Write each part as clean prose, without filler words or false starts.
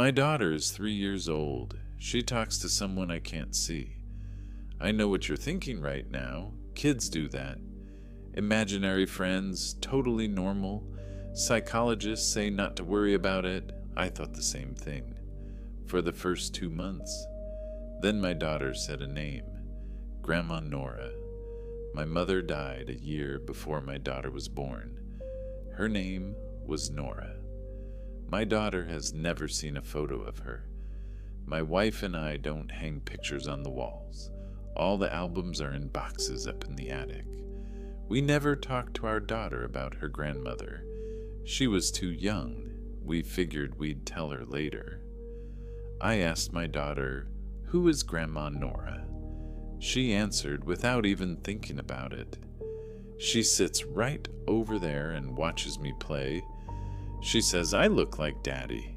My daughter is 3 years old. She talks to someone I can't see. I know what you're thinking right now. Kids do that. Imaginary friends, totally normal. Psychologists say not to worry about it. I thought the same thing. For the first 2 months. Then my daughter said a name. Grandma Nora. My mother died a year before my daughter was born. Her name was Nora. My daughter has never seen a photo of her. My wife and I don't hang pictures on the walls. All the albums are in boxes up in the attic. We never talked to our daughter about her grandmother. She was too young. We figured we'd tell her later. I asked my daughter, "Who is Grandma Nora?" She answered without even thinking about it. She sits right over there and watches me play. She says I look like Daddy.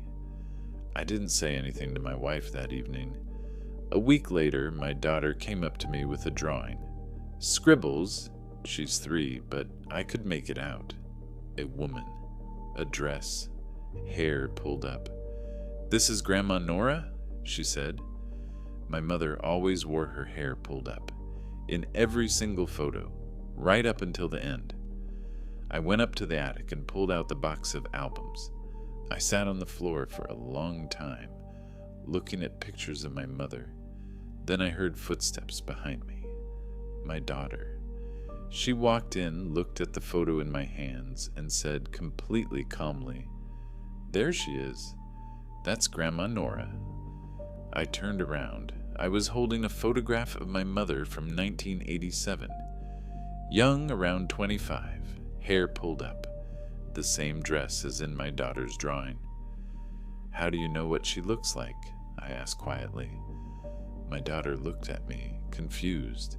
I didn't say anything to my wife that evening. A week later, my daughter came up to me with a drawing. Scribbles. She's 3, but I could make it out. A woman. A dress. Hair pulled up. "This is Grandma Nora?" she said. My mother always wore her hair pulled up. In every single photo. Right up until the end. I went up to the attic and pulled out the box of albums. I sat on the floor for a long time, looking at pictures of my mother. Then I heard footsteps behind me. My daughter. She walked in, looked at the photo in my hands, and said completely calmly, "There she is. That's Grandma Nora." I turned around. I was holding a photograph of my mother from 1987. Young, around 25, hair pulled up, the same dress as in my daughter's drawing. "How do you know what she looks like?" I asked quietly. My daughter looked at me, confused.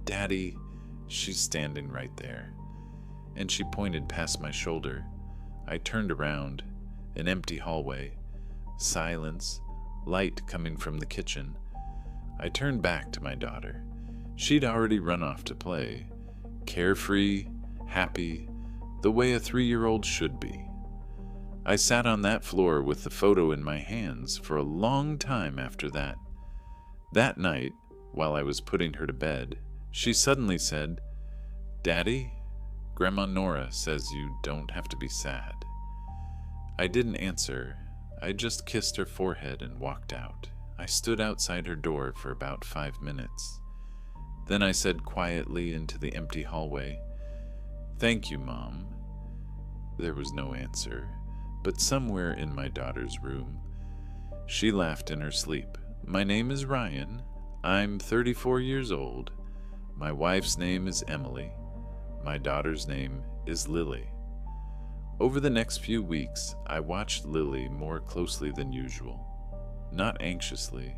"Daddy, she's standing right there." And she pointed past my shoulder. I turned around, an empty hallway, silence, light coming from the kitchen. I turned back to my daughter. She'd already run off to play, carefree, happy, the way a 3-year-old should be. I sat on that floor with the photo in my hands for a long time after that. That night, while I was putting her to bed, she suddenly said, "Daddy, Grandma Nora says you don't have to be sad." I didn't answer. I just kissed her forehead and walked out. I stood outside her door for about 5 minutes. Then I said quietly into the empty hallway, "Thank you, Mom." There was no answer, but somewhere in my daughter's room, she laughed in her sleep. "My name is Ryan. I'm 34 years old. My wife's name is Emily. My daughter's name is Lily." Over the next few weeks, I watched Lily more closely than usual. Not anxiously,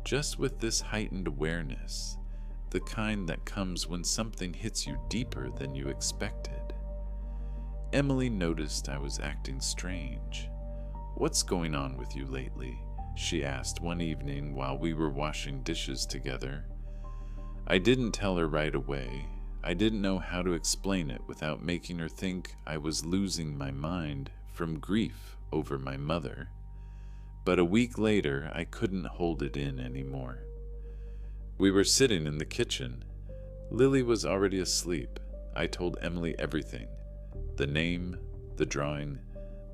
just with this heightened awareness, the kind that comes when something hits you deeper than you expected. Emily noticed I was acting strange. "What's going on with you lately?" she asked one evening while we were washing dishes together. I didn't tell her right away. I didn't know how to explain it without making her think I was losing my mind from grief over my mother. But a week later, I couldn't hold it in anymore. We were sitting in the kitchen. Lily was already asleep. I told Emily everything. The name, the drawing,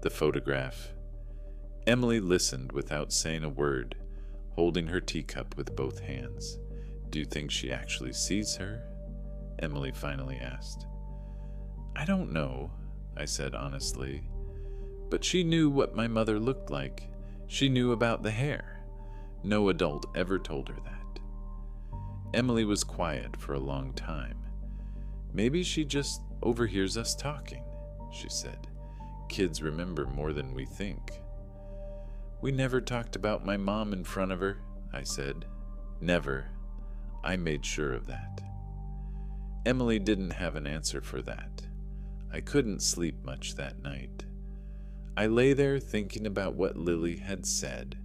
the photograph. Emily listened without saying a word, holding her teacup with both hands. "Do you think she actually sees her?" Emily finally asked. "I don't know," I said honestly. But she knew what my mother looked like. She knew about the hair. No adult ever told her that. Emily was quiet for a long time. "Maybe she just overhears us talking," she said. "Kids remember more than we think." "We never talked about my mom in front of her," I said. "Never." I made sure of that. Emily didn't have an answer for that. I couldn't sleep much that night. I lay there thinking about what Lily had said.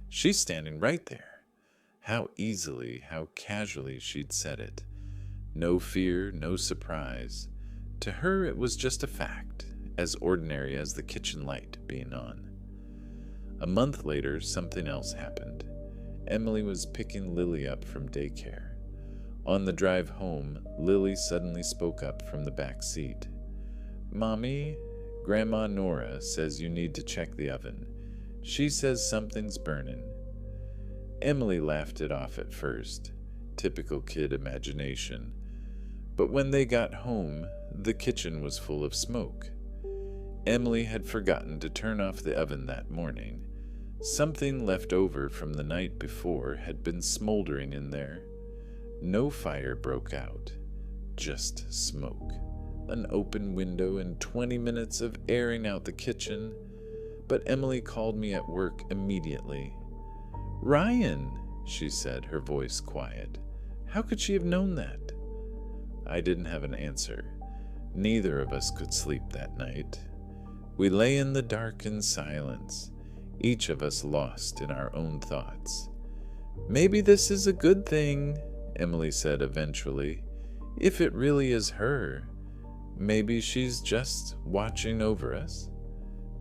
She's standing right there. How easily, how casually she'd said it. No fear, no surprise. To her it was just a fact, as ordinary as the kitchen light being on. A month later, something else happened. Emily was picking Lily up from daycare. On the drive home, Lily suddenly spoke up from the back seat. "Mommy, Grandma Nora says you need to check the oven. She says something's burning." Emily laughed it off at first, typical kid imagination. But when they got home, the kitchen was full of smoke. Emily had forgotten to turn off the oven that morning. Something left over from the night before had been smoldering in there. No fire broke out, just smoke. An open window and 20 minutes of airing out the kitchen. But Emily called me at work immediately. "Ryan," she said, her voice quiet. "How could she have known that?" I didn't have an answer. Neither of us could sleep that night. We lay in the dark in silence, each of us lost in our own thoughts. "Maybe this is a good thing," Emily said eventually. "If it really is her, maybe she's just watching over us."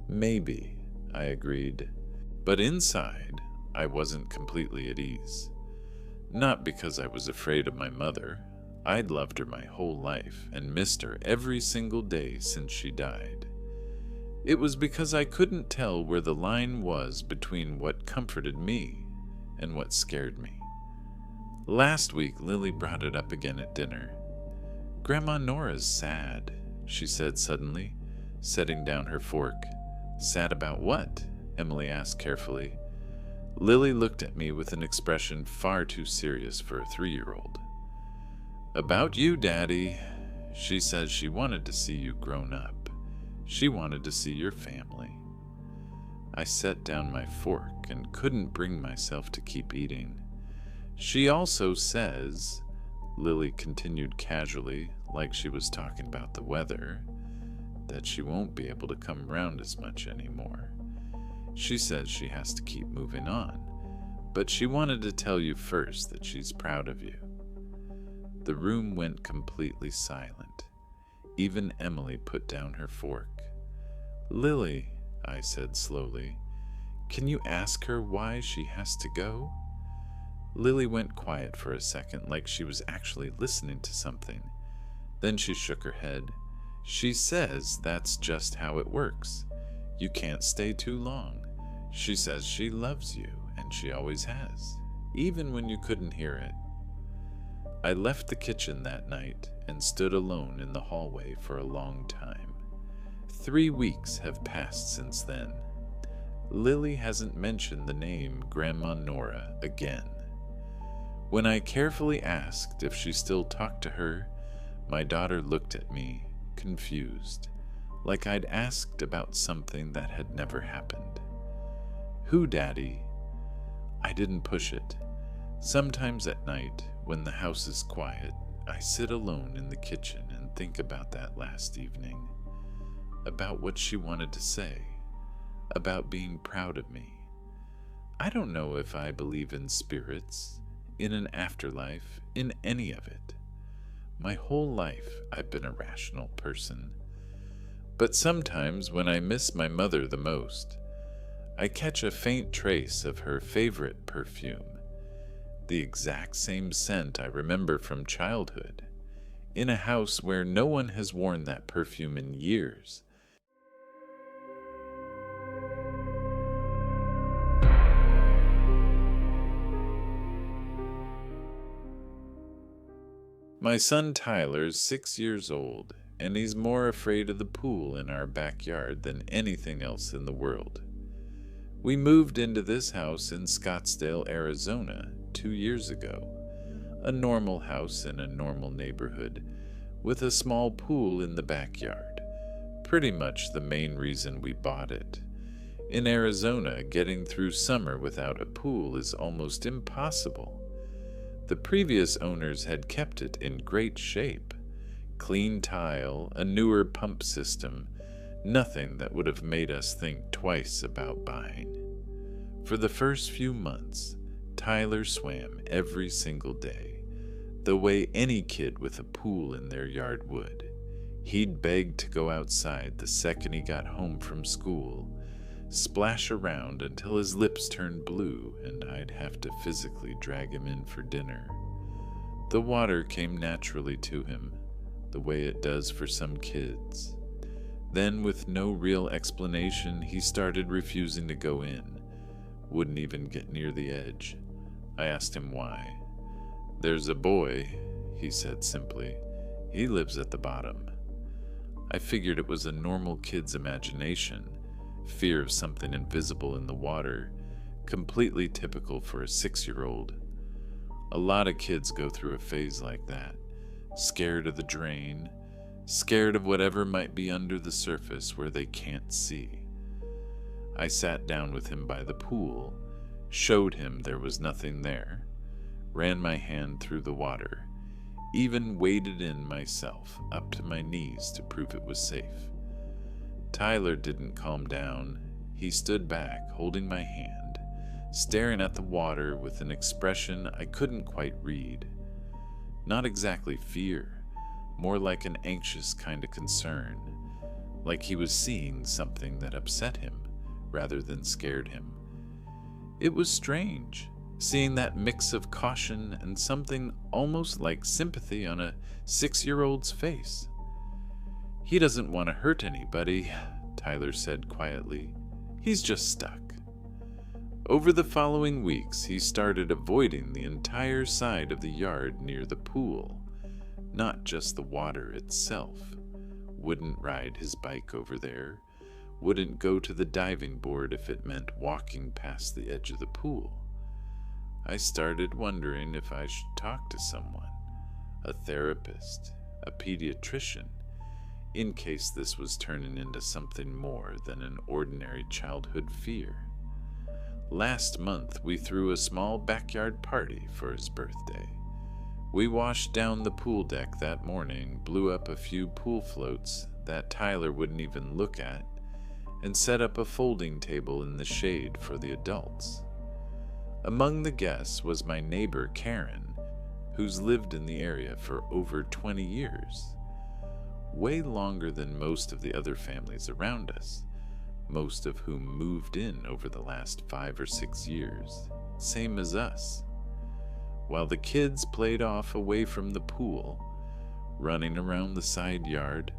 "Maybe," I agreed. But inside, I wasn't completely at ease. Not because I was afraid of my mother. I'd loved her my whole life and missed her every single day since she died. It was because I couldn't tell where the line was between what comforted me and what scared me. Last week, Lily brought it up again at dinner. "Grandma Nora's sad," she said suddenly, setting down her fork. "Sad about what?" Emily asked carefully. Lily looked at me with an expression far too serious for a 3-year-old. "About you, Daddy. She says she wanted to see you grown up. She wanted to see your family." I set down my fork and couldn't bring myself to keep eating. "She also says," Lily continued casually, like she was talking about the weather, "that she won't be able to come around as much anymore. She says she has to keep moving on, but she wanted to tell you first that she's proud of you." The room went completely silent. Even Emily put down her fork. "Lily," I said slowly, "can you ask her why she has to go?" Lily went quiet for a second, like she was actually listening to something. Then she shook her head. "She says that's just how it works. You can't stay too long. She says she loves you, and she always has, even when you couldn't hear it." I left the kitchen that night and stood alone in the hallway for a long time. 3 weeks have passed since then. Lily hasn't mentioned the name Grandma Nora again. When I carefully asked if she still talked to her, my daughter looked at me, confused, like I'd asked about something that had never happened. "Who, Daddy?" I didn't push it. Sometimes at night, when the house is quiet, I sit alone in the kitchen and think about that last evening, about what she wanted to say, about being proud of me. I don't know if I believe in spirits, in an afterlife, in any of it. My whole life, I've been a rational person. But sometimes when I miss my mother the most, I catch a faint trace of her favorite perfume, the exact same scent I remember from childhood, in a house where no one has worn that perfume in years. My son Tyler's 6 years old, and he's more afraid of the pool in our backyard than anything else in the world. We moved into this house in Scottsdale, Arizona, 2 years ago. A normal house in a normal neighborhood, with a small pool in the backyard. Pretty much the main reason we bought it. In Arizona, getting through summer without a pool is almost impossible. The previous owners had kept it in great shape. Clean tile, a newer pump system, nothing that would have made us think twice about buying. For the first few months, Tyler swam every single day, the way any kid with a pool in their yard would. He'd beg to go outside the second he got home from school, splash around until his lips turned blue and I'd have to physically drag him in for dinner. The water came naturally to him, the way it does for some kids. Then, with no real explanation, he started refusing to go in, wouldn't even get near the edge. I asked him why. "There's a boy," he said simply. "He lives at the bottom." I figured it was a normal kid's imagination, fear of something invisible in the water, completely typical for a 6-year-old. A lot of kids go through a phase like that, scared of the drain, scared of whatever might be under the surface where they can't see. I sat down with him by the pool, showed him there was nothing there, ran my hand through the water, even waded in myself up to my knees to prove it was safe. Tyler didn't calm down. He stood back, holding my hand, staring at the water with an expression I couldn't quite read. Not exactly fear, more like an anxious kind of concern, like he was seeing something that upset him rather than scared him. It was strange, seeing that mix of caution and something almost like sympathy on a 6-year-old's face. "He doesn't want to hurt anybody," Tyler said quietly. "He's just stuck." Over the following weeks, he started avoiding the entire side of the yard near the pool, not just the water itself. Wouldn't ride his bike over there, wouldn't go to the diving board if it meant walking past the edge of the pool. I started wondering if I should talk to someone, a therapist, a pediatrician, in case this was turning into something more than an ordinary childhood fear. Last month, we threw a small backyard party for his birthday. We washed down the pool deck that morning, blew up a few pool floats that Tyler wouldn't even look at, and set up a folding table in the shade for the adults. Among the guests was my neighbor Karen, who's lived in the area for over 20 years. Way longer than most of the other families around us, most of whom moved in over the last 5 or 6 years, same as us. While the kids played off away from the pool, running around the side yard,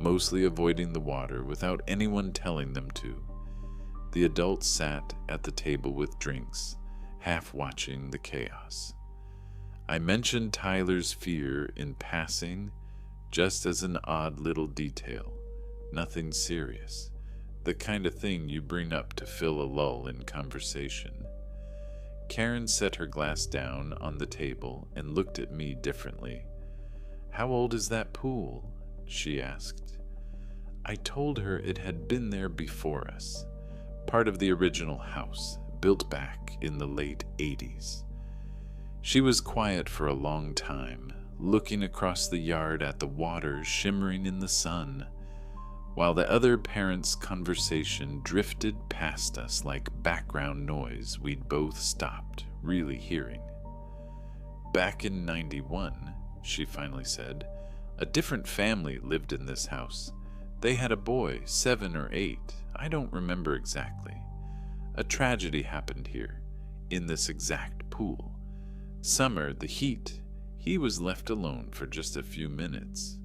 mostly avoiding the water without anyone telling them to, the adults sat at the table with drinks, half watching the chaos. I mentioned Tyler's fear in passing, just as an odd little detail, nothing serious, the kind of thing you bring up to fill a lull in conversation. Karen set her glass down on the table and looked at me differently. "How old is that pool?" she asked. I told her it had been there before us, part of the original house, built back in the late 80s. She was quiet for a long time, looking across the yard at the water shimmering in the sun, while the other parents' conversation drifted past us like background noise we'd both stopped really hearing. "Back in 91, she finally said, "a different family lived in this house. They had a boy, 7 or 8, I don't remember exactly. A tragedy happened here, in this exact pool. Summer, the heat, he was left alone for just a few minutes."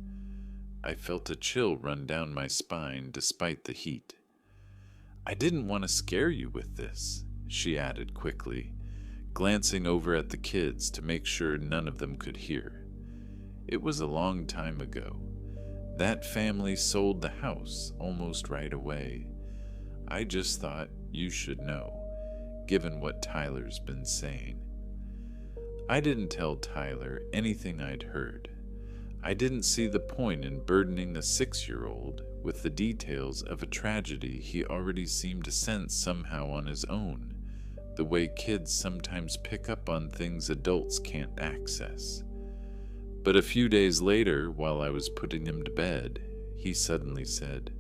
I felt a chill run down my spine despite the heat. "I didn't want to scare you with this," she added quickly, glancing over at the kids to make sure none of them could hear. "It was a long time ago. That family sold the house almost right away. I just thought you should know, given what Tyler's been saying." I didn't tell Tyler anything I'd heard. I didn't see the point in burdening a 6-year-old with the details of a tragedy he already seemed to sense somehow on his own, the way kids sometimes pick up on things adults can't access. But a few days later, while I was putting him to bed, he suddenly said,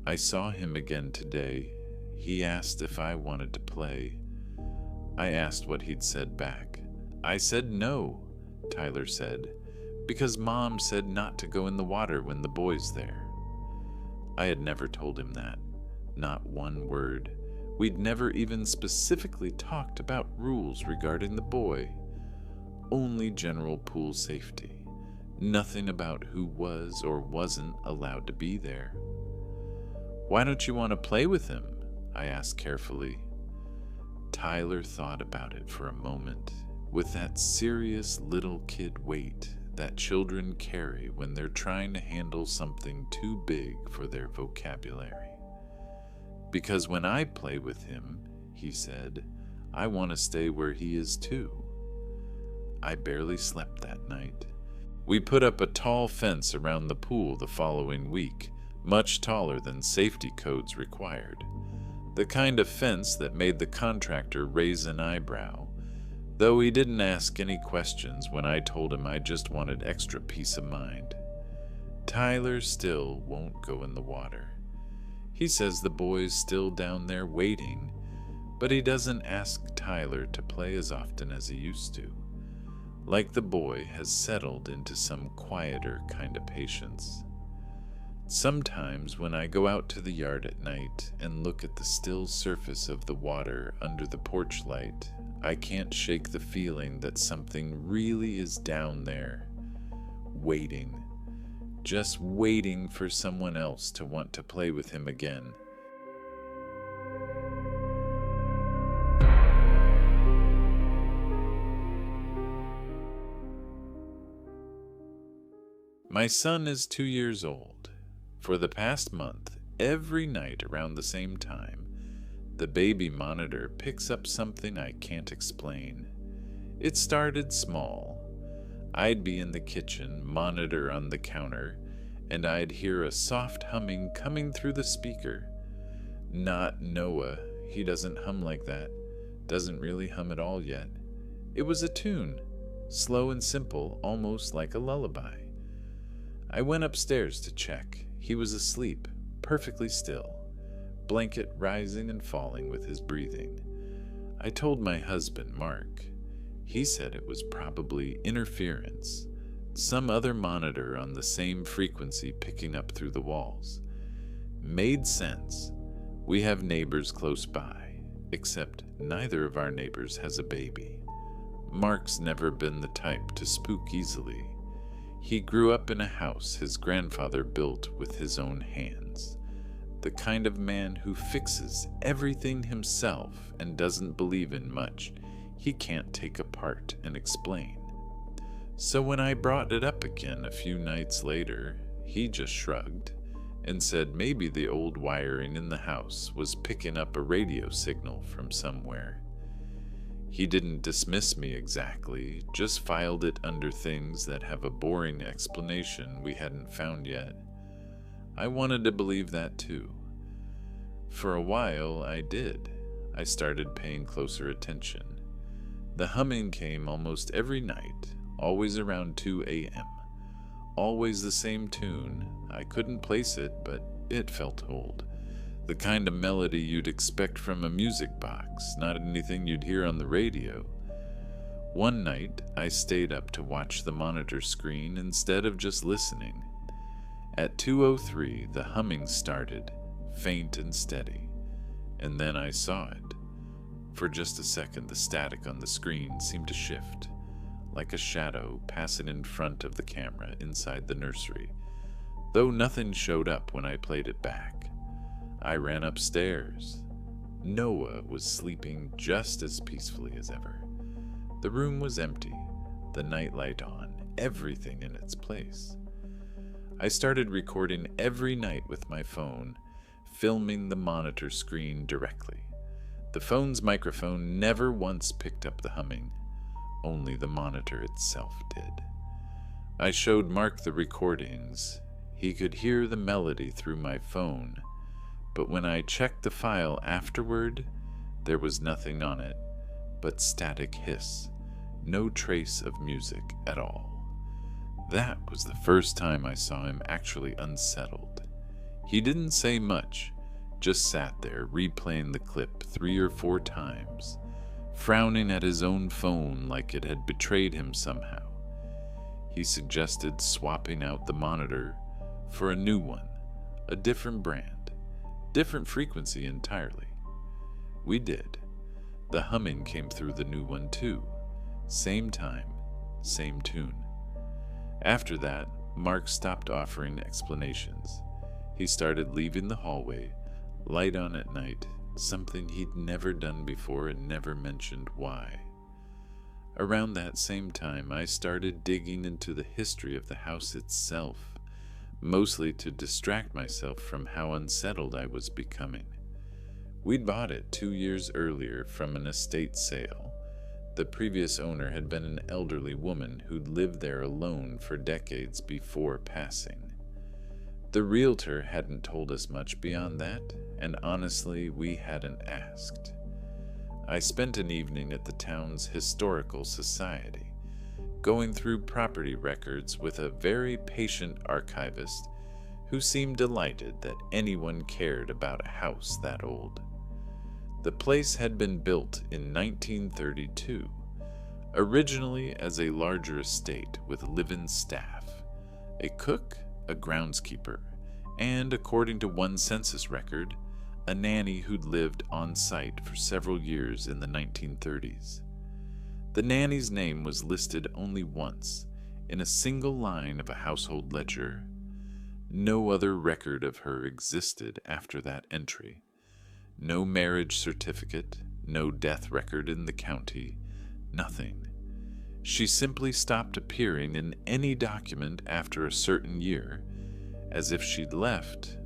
"I saw him again today. He asked if I wanted to play." I asked what he'd said back. "I said no," Tyler said, "because Mom said not to go in the water when the boy's there." I had never told him that, Not one word. We'd never even specifically talked about rules regarding the boy. Only general pool safety. Nothing about who was or wasn't allowed to be there. "Why don't you want to play with him?" I asked carefully. Tyler thought about it for a moment, with that serious little kid weight that children carry when they're trying to handle something too big for their vocabulary. "Because when I play with him," he said, "I want to stay where he is too." I barely slept that night. We put up a tall fence around the pool the following week, much taller than safety codes required. The kind of fence that made the contractor raise an eyebrow, though he didn't ask any questions when I told him I just wanted extra peace of mind. Tyler still won't go in the water. He says the boy's still down there waiting, but he doesn't ask Tyler to play as often as he used to. Like the boy has settled into some quieter kind of patience. Sometimes when I go out to the yard at night and look at the still surface of the water under the porch light, I can't shake the feeling that something really is down there, waiting, just waiting for someone else to want to play with him again. My son is 2 years old. For the past month, every night around the same time, the baby monitor picks up something I can't explain. It started small. I'd be in the kitchen, monitor on the counter, and I'd hear a soft humming coming through the speaker. Not Noah, he doesn't hum like that. Doesn't really hum at all yet. It was a tune, slow and simple, almost like a lullaby. I went upstairs to check. He was asleep, perfectly still, blanket rising and falling with his breathing. I told my husband, Mark. He said it was probably interference, some other monitor on the same frequency picking up through the walls. Made sense. We have neighbors close by, except neither of our neighbors has a baby. Mark's never been the type to spook easily. He grew up in a house his grandfather built with his own hands. The kind of man who fixes everything himself and doesn't believe in much he can't take apart and explain. So when I brought it up again a few nights later, he just shrugged and said maybe the old wiring in the house was picking up a radio signal from somewhere. He didn't dismiss me exactly, just filed it under things that have a boring explanation we hadn't found yet. I wanted to believe that too. For a while, I did. I started paying closer attention. The humming came almost every night, always around 2 a.m. Always the same tune. I couldn't place it, but it felt old. The kind of melody you'd expect from a music box, not anything you'd hear on the radio. One night, I stayed up to watch the monitor screen instead of just listening. At 2:03, the humming started, faint and steady, and then I saw it. For just a second, the static on the screen seemed to shift, like a shadow passing in front of the camera inside the nursery, though nothing showed up when I played it back. I ran upstairs. Noah was sleeping just as peacefully as ever. The room was empty, the nightlight on, everything in its place. I started recording every night with my phone, filming the monitor screen directly. The phone's microphone never once picked up the humming, only the monitor itself did. I showed Mark the recordings. He could hear the melody through my phone, but when I checked the file afterward, there was nothing on it but static hiss, no trace of music at all. That was the first time I saw him actually unsettled. He didn't say much, just sat there replaying the clip 3 or 4 times, frowning at his own phone like it had betrayed him somehow. He suggested swapping out the monitor for a new one, a different brand. different frequency entirely. We did. The humming came through the new one too. Same time, same tune. After that, Mark stopped offering explanations. He started leaving the hallway, light on at night, something he'd never done before and never mentioned why. Around that same time, I started digging into the history of the house itself, mostly to distract myself from how unsettled I was becoming. We'd bought it 2 years earlier from an estate sale. The previous owner had been an elderly woman who'd lived there alone for decades before passing. The realtor hadn't told us much beyond that, and honestly, we hadn't asked. I spent an evening at the town's historical society, going through property records with a very patient archivist who seemed delighted that anyone cared about a house that old. The place had been built in 1932, originally as a larger estate with live-in staff, a cook, a groundskeeper, and, according to one census record, a nanny who'd lived on site for several years in the 1930s. The nanny's name was listed only once, in a single line of a household ledger. No other record of her existed after that entry. No marriage certificate, no death record in the county, nothing. She simply stopped appearing in any document after a certain year, as if she'd left,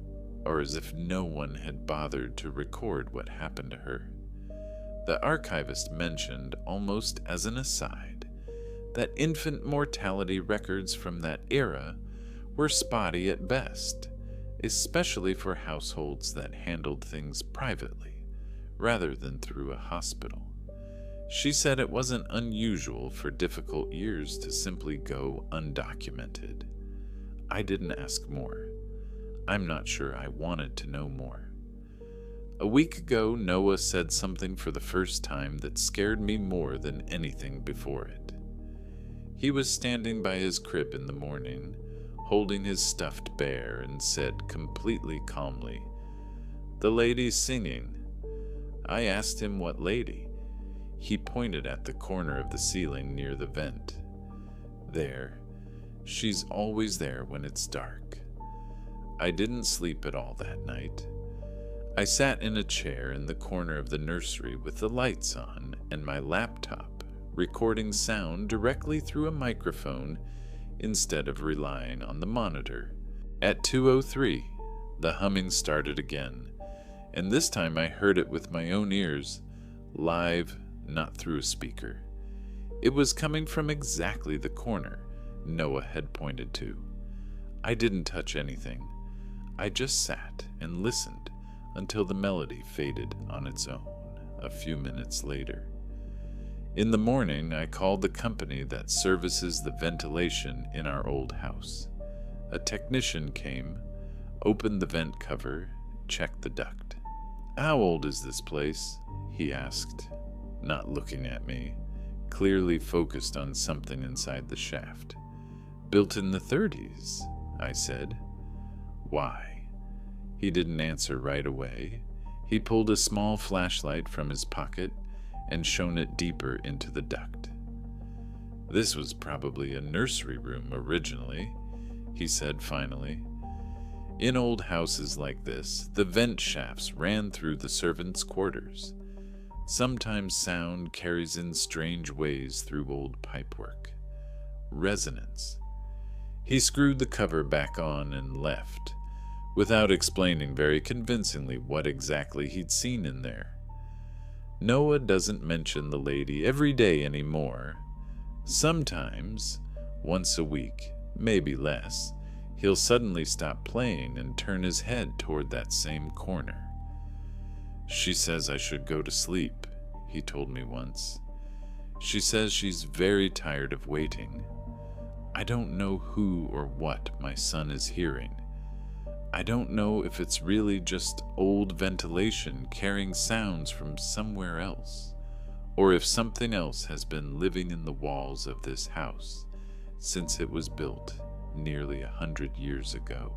or as if no one had bothered to record what happened to her. The archivist mentioned, almost as an aside, that infant mortality records from that era were spotty at best, especially for households that handled things privately, rather than through a hospital. She said it wasn't unusual for difficult years to simply go undocumented. I didn't ask more. I'm not sure I wanted to know more. A week ago, Noah said something for the first time that scared me more than anything before it. He was standing by his crib in the morning, holding his stuffed bear, and said completely calmly, "The lady's singing." I asked him what lady. He pointed at the corner of the ceiling near the vent. There. She's always there when it's dark. I didn't sleep at all that night. I sat in a chair in the corner of the nursery with the lights on and my laptop, recording sound directly through a microphone instead of relying on the monitor. At 2:03, the humming started again, and this time I heard it with my own ears, live, not through a speaker. It was coming from exactly the corner Noah had pointed to. I didn't touch anything. I just sat and listened until the melody faded on its own a few minutes later. In the morning, I called the company that services the ventilation in our old house. A technician came, opened the vent cover, checked the duct. "How old is this place?" he asked, not looking at me, clearly focused on something inside the shaft. "Built in the 30s, I said. "Why?" He didn't answer right away. He pulled a small flashlight from his pocket and shone it deeper into the duct. "This was probably a nursery room originally," he said finally. "In old houses like this, the vent shafts ran through the servants' quarters. Sometimes sound carries in strange ways through old pipework. Resonance." He screwed the cover back on and left, without explaining very convincingly what exactly he'd seen in there. Noah doesn't mention the lady every day anymore. Sometimes, once a week, maybe less, he'll suddenly stop playing and turn his head toward that same corner. "She says I should go to sleep," he told me once. "She says she's very tired of waiting. I don't know who or what my son is hearing. I don't know if it's really just old ventilation carrying sounds from somewhere else, or if something else has been living in the walls of this house since it was built nearly 100 years ago.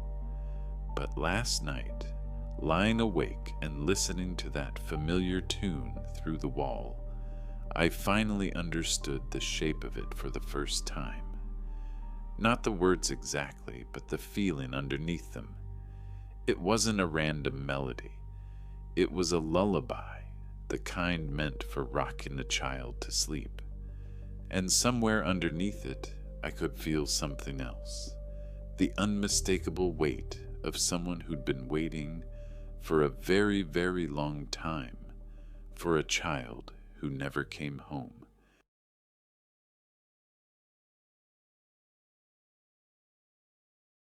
But last night, Lying awake and listening to that familiar tune through the wall, I finally understood the shape of it for the first time. Not the words exactly, but the feeling underneath them. It wasn't a random melody. It was a lullaby, the kind meant for rocking a child to sleep. And somewhere underneath it, I could feel something else. The unmistakable weight of someone who'd been waiting for a very, very long time for a child who never came home.